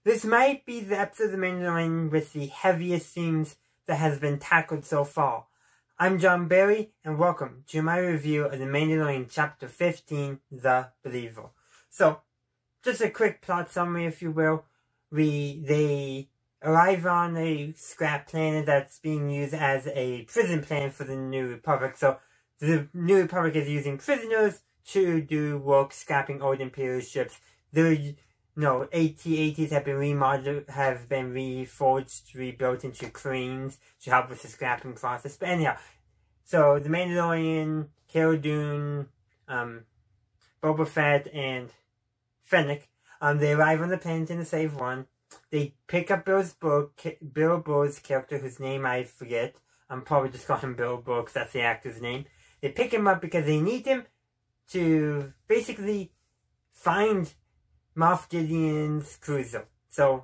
this might be the episode of The Mandalorian with the heaviest themes that has been tackled so far. I'm John Barry, and welcome to my review of The Mandalorian Chapter 15, The Believer. So, just a quick plot summary, if you will. They arrive on a scrap planet that's being used as a prison planet for the New Republic. So, the New Republic is using prisoners to do work scrapping old Imperial ships. AT-ATs have been remodeled, have been reforged, rebuilt into cranes to help with the scrapping process. But anyhow, so the Mandalorian, Cara Dune, Boba Fett, and Fennec, they arrive on the planet in the Save One. They pick up Bill Burr's character, whose name I forget. I'm probably just calling him Bill Burr because that's the actor's name. They pick him up because they need him to basically find Moff Gideon's cruiser. So,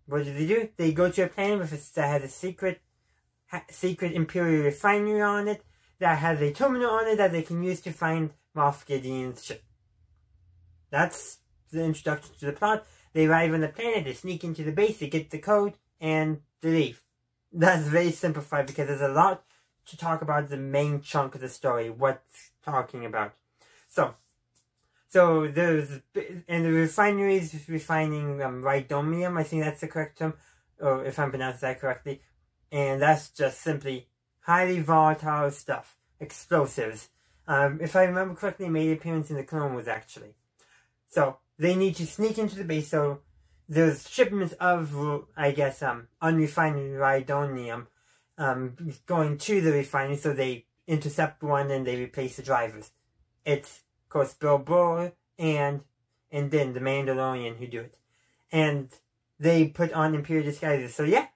what do? They go to a planet that has a secret Imperial refinery on it, that has a terminal on it that they can use to find Moff Gideon's ship. That's the introduction to the plot. They arrive on the planet, they sneak into the base, they get the code, and they leave. That's very simplified because there's a lot to talk about the main chunk of the story, what's talking about. So there's, and the refinery is refining rhydonium, I think that's the correct term, or if I'm pronouncing that correctly. And that's just simply highly volatile stuff, explosives. If I remember correctly, it made an appearance in the Clone Wars actually. So they need to sneak into the base, so there's shipments of, I guess, unrefined rhydonium going to the refinery, so they intercept one and they replace the drivers. It's, of course, Bill Burr and then the Mandalorian who do it. And they put on Imperial disguises. So yeah,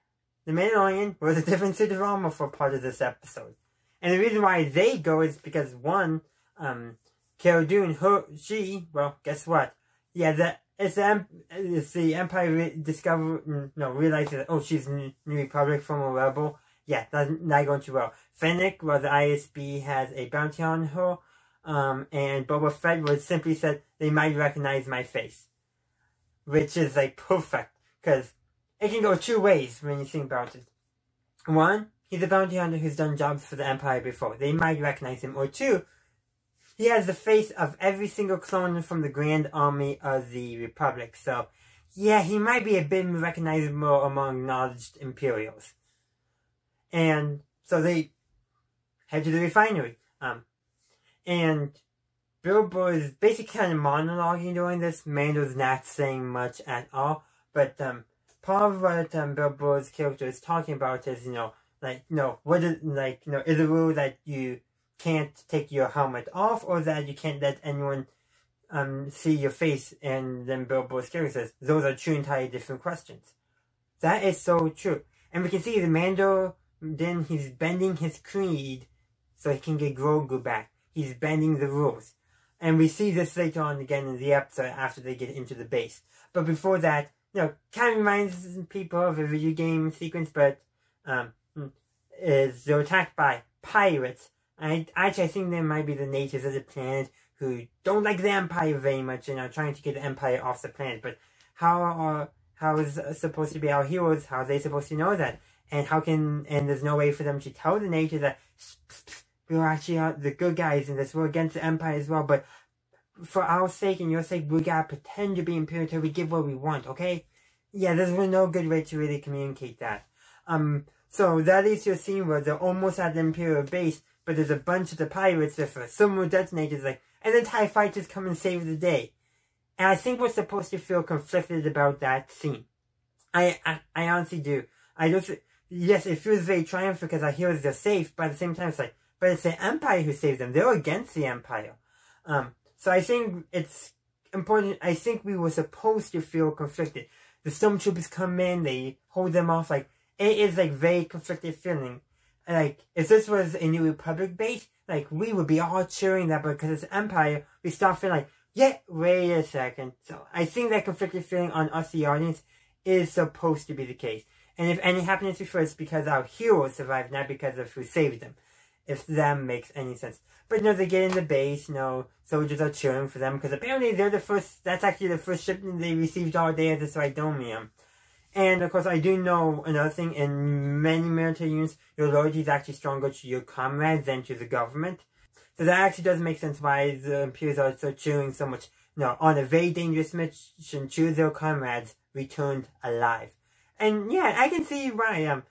the Mandalorian wears a different suit of armor for part of this episode. And the reason why they go is because one, Cara Dune, well, guess what? Yeah, it's the Empire realizes that, oh, she's New Republic from a rebel. Yeah, that's not going too well. Fennec, well, the ISB has a bounty on her. And Boba Fett would simply said, they might recognize my face. Which is, like, perfect. Because it can go two ways when you think about it. One, he's a bounty hunter who's done jobs for the Empire before. They might recognize him. Or two, he has the face of every single clone from the Grand Army of the Republic. So, yeah, he might be a bit recognizable among acknowledged Imperials. And so they head to the refinery. And Bill Burr is basically kind of monologuing during this. Mando's not saying much at all. But part of what Bill Burr's character is talking about is, is a rule that you can't take your helmet off, or that you can't let anyone see your face? And then Bill Burr's character says, those are two entirely different questions. That is so true. And we can see the Mando, then he's bending his creed so he can get Grogu back. He's bending the rules. And we see this later on again in the episode after they get into the base. But before that, kind of reminds people of a video game sequence, but they're attacked by pirates. I think they might be the natives of the planet who don't like the Empire very much and are trying to get the Empire off the planet. But how is it supposed to be our heroes? How are they supposed to know that? And and there's no way for them to tell the natives that we're actually the good guys in this. We're against the Empire as well, but for our sake and your sake, we gotta pretend to be Imperial till we get what we want, okay? Yeah, there's no good way to really communicate that. So that leads to a scene where they're almost at the Imperial base, but there's a bunch of the pirates with similar detonators, and then TIE fighters come and save the day. And I think we're supposed to feel conflicted about that scene. I honestly do. Yes, it feels very triumphant because our heroes are safe, but at the same time, but it's the Empire who saved them. They're against the Empire. So I think it's important. I think we were supposed to feel conflicted. The stormtroopers come in, they hold them off. It is very conflicted feeling. If this was a New Republic base, we would be all cheering that, but because it's Empire, we start feeling yeah, wait a second. So I think that conflicted feeling on us, the audience, is supposed to be the case. And if any happiness before, it's because our heroes survived, not because of who saved them. if that makes any sense. But no, they get in the base, soldiers are cheering for them, because apparently they're the first, that's actually the first shipment they received all day at this Rydomium. And of course, I do know another thing, in many military units, your loyalty is actually stronger to your comrades than to the government. So that actually does make sense why the Imperials are so cheering so much, on a very dangerous mission, choose their comrades returned alive. And yeah, I can see why,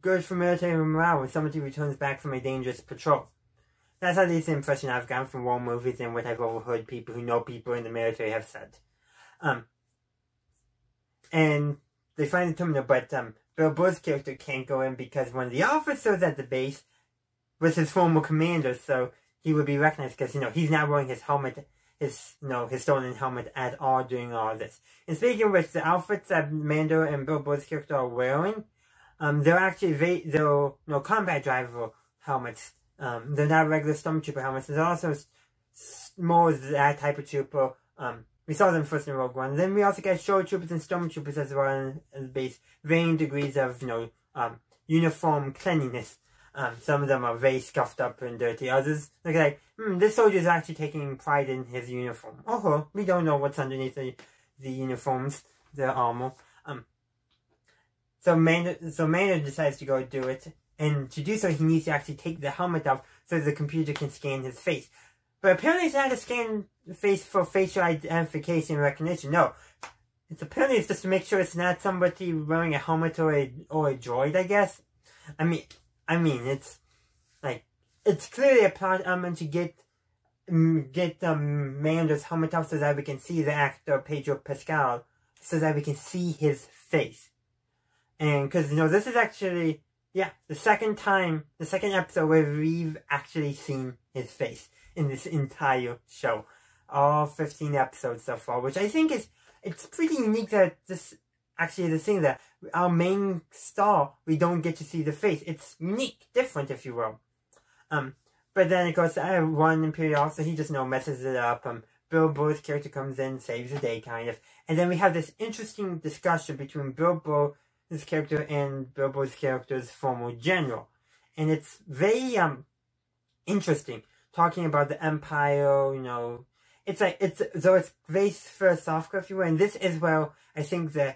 good for military morale when somebody returns back from a dangerous patrol. That's at least the impression I've gotten from war movies and what I've overheard people who know people in the military have said. And they find the terminal, but Bill Burr's character can't go in because one of the officers at the base was his former commander, so he would be recognized because, he's not wearing his helmet, his stolen helmet at all during all this. And speaking of which, the outfits that Mando and Bill Burr's character are wearing, they're actually they're combat driver helmets. They're not regular stormtrooper helmets. There's also more that type of trooper. We saw them first in Rogue One. Then we also get show troopers and stormtroopers as well in the base. Varying degrees of, uniform cleanliness. Some of them are very scuffed up and dirty. Others look like, this soldier is actually taking pride in his uniform. We don't know what's underneath the uniforms, the armor. So Mando decides to go do it. And to do so, he needs to actually take the helmet off so the computer can scan his face. But apparently it's not a scan face for facial identification and recognition. No. Apparently it's just to make sure it's not somebody wearing a helmet or a droid, I guess. I mean, it's like, it's clearly a plot element to get Mando's helmet off so that we can see the actor Pedro Pascal, so that we can see his face. And because, this is actually, the second episode where we've actually seen his face in this entire show. All 15 episodes so far, which I think it's pretty unique that this actually is the thing that our main star, we don't get to see the face. It's unique, different, if you will. But then, of course, one Imperial officer, he just, messes it up. Bill Burr's character comes in, saves the day, kind of. And then we have this interesting discussion between Bill Burr's character and Bill Burr's character's former general. And it's very, interesting. Talking about the Empire, it's very philosophical, if you will. And this is where I think the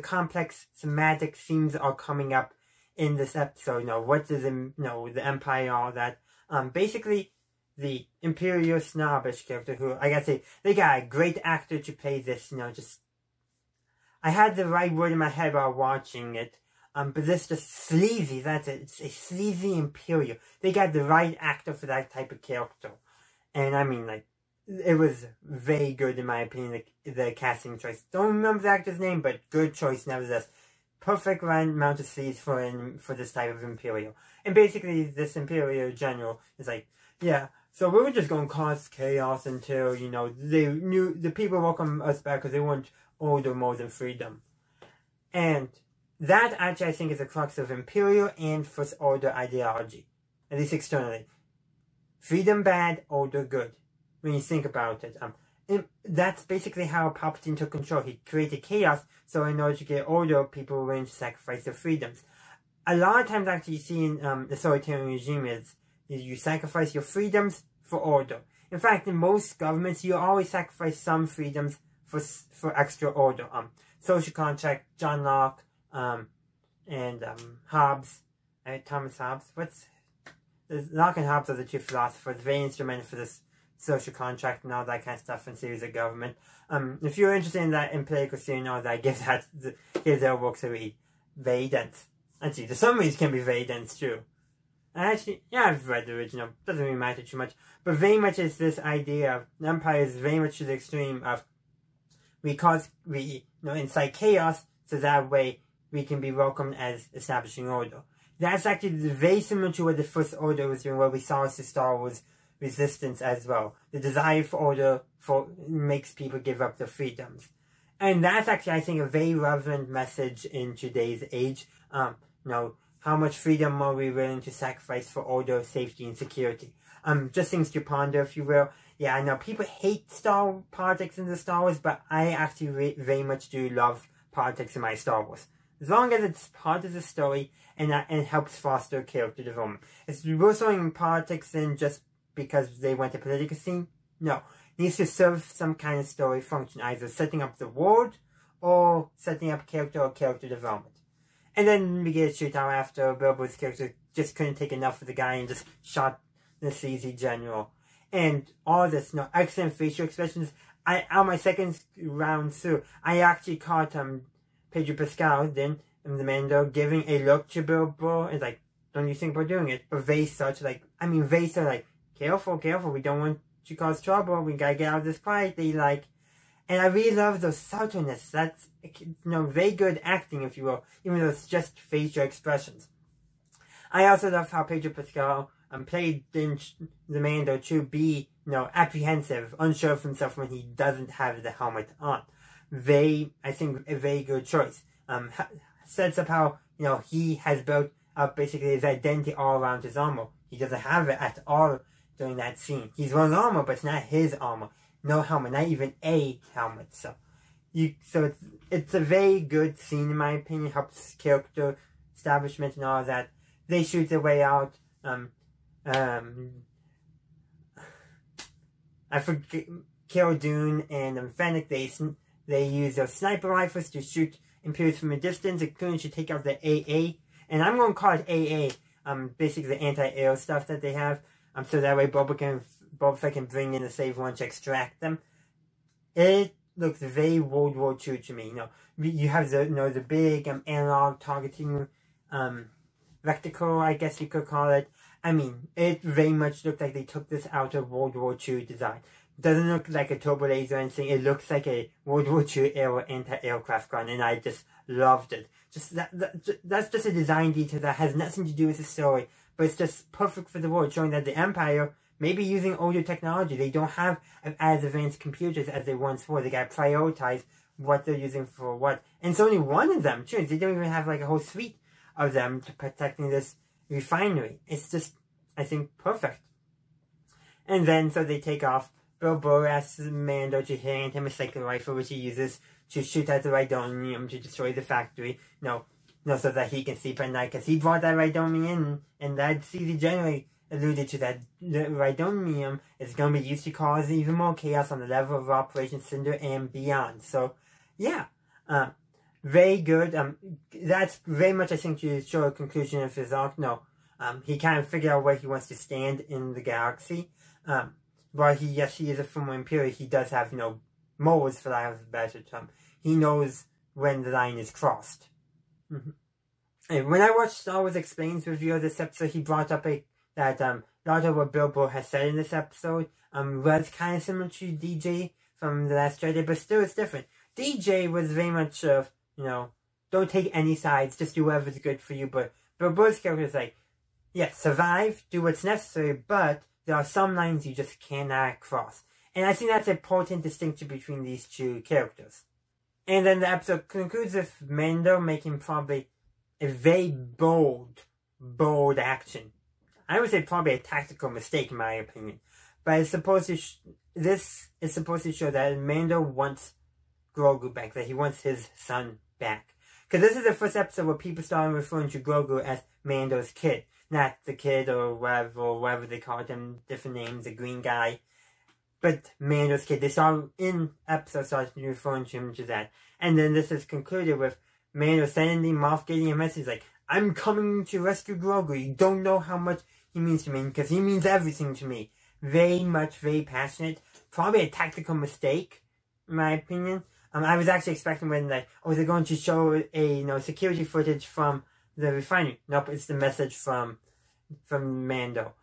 complex thematic themes are coming up in this episode. What does the Empire, all that. Basically, the Imperial snobbish character, who, I gotta say, they got a great actor to play this, I had the right word in my head while watching it. But this just sleazy, that's it. It's a sleazy Imperial. They got the right actor for that type of character. And I mean, it was very good in my opinion, the casting choice. Don't remember the actor's name, but good choice nevertheless. Perfect right amount of sleaze for this type of Imperial. And basically, this Imperial general is like, so we were just going to cause chaos until, the people welcome us back because they want order more than freedom. And that actually, I think, is the crux of Imperial and First Order ideology. At least externally. Freedom bad, order good. When you think about it. That's basically how Palpatine took control. He created chaos, so in order to get order, people were willing to sacrifice their freedoms. A lot of times, actually, you see in the authoritarian regime is you sacrifice your freedoms for order. In fact, in most governments, you always sacrifice some freedoms for extra order. Social contract, John Locke, and Hobbes, Thomas Hobbes. Locke and Hobbes are the two philosophers, very instrumental for this social contract and all that kind of stuff in series of government. If you're interested in that in political theory and all that, give their works a read. Very dense. Actually, the summaries can be very dense too. And actually, I've read the original. Doesn't really matter too much. But very much is this idea of the Empire is very much to the extreme of we incite chaos so that way we can be welcomed as establishing order. That's actually very similar to what the First Order was doing, where we saw as the Star Wars resistance as well. The desire for order makes people give up their freedoms. And that's actually, I think, a very relevant message in today's age. How much freedom are we willing to sacrifice for order, safety, and security? Just things to ponder, if you will. Yeah, I know people hate politics in the Star Wars, but I actually very much do love politics in my Star Wars. as long as it's part of the story and helps foster character development. It's more showing politics than just because they went to political scene. No, it needs to serve some kind of story function, either setting up the world or setting up character or character development. And then we get a shootout after Bilbo's character just couldn't take enough of the guy and just shot the sleazy general. And all this, excellent facial expressions. On my second round through, I actually caught Pedro Pascal, then the Mando, giving a look to Bilbo. It's like, don't you think we're doing it? But they start to careful, careful, we don't want to cause trouble, we gotta get out of this quietly, and I really love those subtleness. That's, very good acting, if you will, even though it's just facial expressions. I also love how Pedro Pascal played the Mando to be, apprehensive, unsure of himself when he doesn't have the helmet on. I think, a very good choice. Sets up how, he has built up basically his identity all around his armor. He doesn't have it at all during that scene. He's wearing armor, but it's not his armor. No helmet, not even a helmet. So it's a very good scene in my opinion. Helps character establishment and all that. They shoot their way out. I forget, Cara Dune and Fennec, they use their sniper rifles to shoot Imperials from a distance, including to take out the AA. And I'm going to call it AA, basically the anti-air stuff that they have. So that way Boba Fett can bring in a save one to extract them. It looks very World War II to me. You have the big analog targeting reticle, I guess you could call it. I mean, it very much looked like they took this out of World War II design. It doesn't look like a turbo laser or anything. It looks like a World War II era anti-aircraft gun, and I just loved it. That's just a design detail that has nothing to do with the story, but it's just perfect for the world, showing that the Empire may be using older technology. They don't have as advanced computers as they once were. They got to prioritize what they're using for what. And it's only one of them, too. They don't even have a whole suite of them to protecting this refinery. It's just, I think, perfect. And then, so they take off. Bilbo asks Mando to hand him a second rifle, which he uses to shoot at the Rhydonium to destroy the factory. So that he can sleep at night, because he brought that Rhydonium in, and that CZ generally alluded to that. The Rhydonium is going to be used to cause even more chaos on the level of Operation Cinder and beyond. So, yeah. Very good. That's very much, I think, to show a conclusion of his arc. He kind of figured out where he wants to stand in the galaxy. While he is a former Imperial, he does have, morals, for lack of a better term. He knows when the line is crossed. And when I watched Star Wars Explains review of this episode, he brought up that a lot of what Bilbo has said in this episode was kind of similar to DJ from The Last Jedi, but still it's different. DJ was very much of, don't take any sides, just do whatever's good for you. But Bilbo's character is like, yes, survive, do what's necessary, but there are some lines you just cannot cross. And I think that's an important distinction between these two characters. And then the episode concludes with Mando making probably a very bold action. I would say probably a tactical mistake in my opinion. But it's supposed to this is supposed to show that Mando wants Grogu back, that he wants his son back. Because this is the first episode where people started referring to Grogu as Mando's kid. Not the kid or whatever they called him, different names, the green guy. But Mando's kid. They started in episode started referring to him to that. And then this is concluded with Mando sending Moff Gideon a message like, I'm coming to rescue Grogu. You don't know how much he means to me, because he means everything to me. Very much, very passionate. Probably a tactical mistake, in my opinion. I was actually expecting when they're going to show a security footage from the refinery. Nope, it's the message from Mando.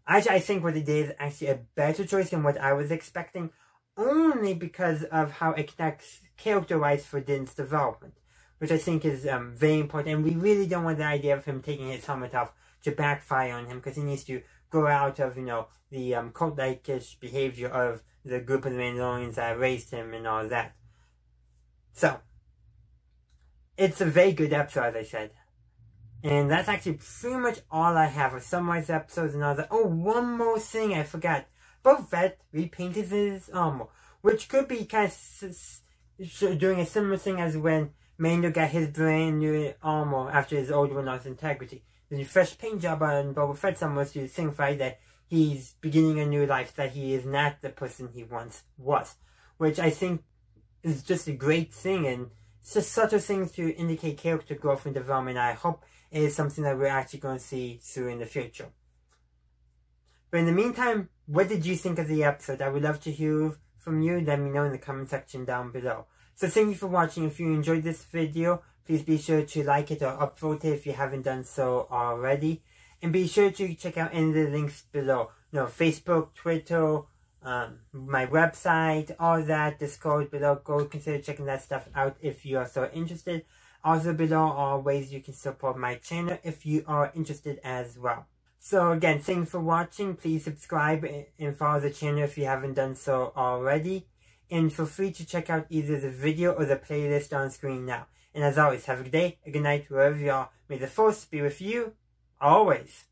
I think what they did is actually a better choice than what I was expecting, only because of how it connects character-wise for Din's development, which I think is very important. And we really don't want the idea of him taking his helmet off to backfire on him, because he needs to grow out of the cult-like-ish behavior of the group of the Mandalorians that raised him and all that. So, it's a very good episode, as I said. And that's actually pretty much all I have. I've summarized the episodes and all that. Oh, one more thing I forgot. Boba Fett repainted his armor, which could be kind of doing a similar thing as when Mando got his brand new armor after his old one lost integrity. The new fresh paint job on Boba Fett's armor to signify that he's beginning a new life, that he is not the person he once was. Which I think is just a great thing, and it's just subtle things to indicate character growth and development. I hope it is something that we're actually going to see soon in the future. But in the meantime, what did you think of the episode? I would love to hear from you. Let me know in the comment section down below. So thank you for watching. If you enjoyed this video, please be sure to like it or upvote it if you haven't done so already. And be sure to check out any of the links below. Facebook, Twitter, my website, all that, Discord below. Go consider checking that stuff out if you are so interested. Also below are ways you can support my channel if you are interested as well. So again, thanks for watching. Please subscribe and follow the channel if you haven't done so already. And feel free to check out either the video or the playlist on screen now. And as always, have a good day, a good night, wherever you are. May the Force be with you, always.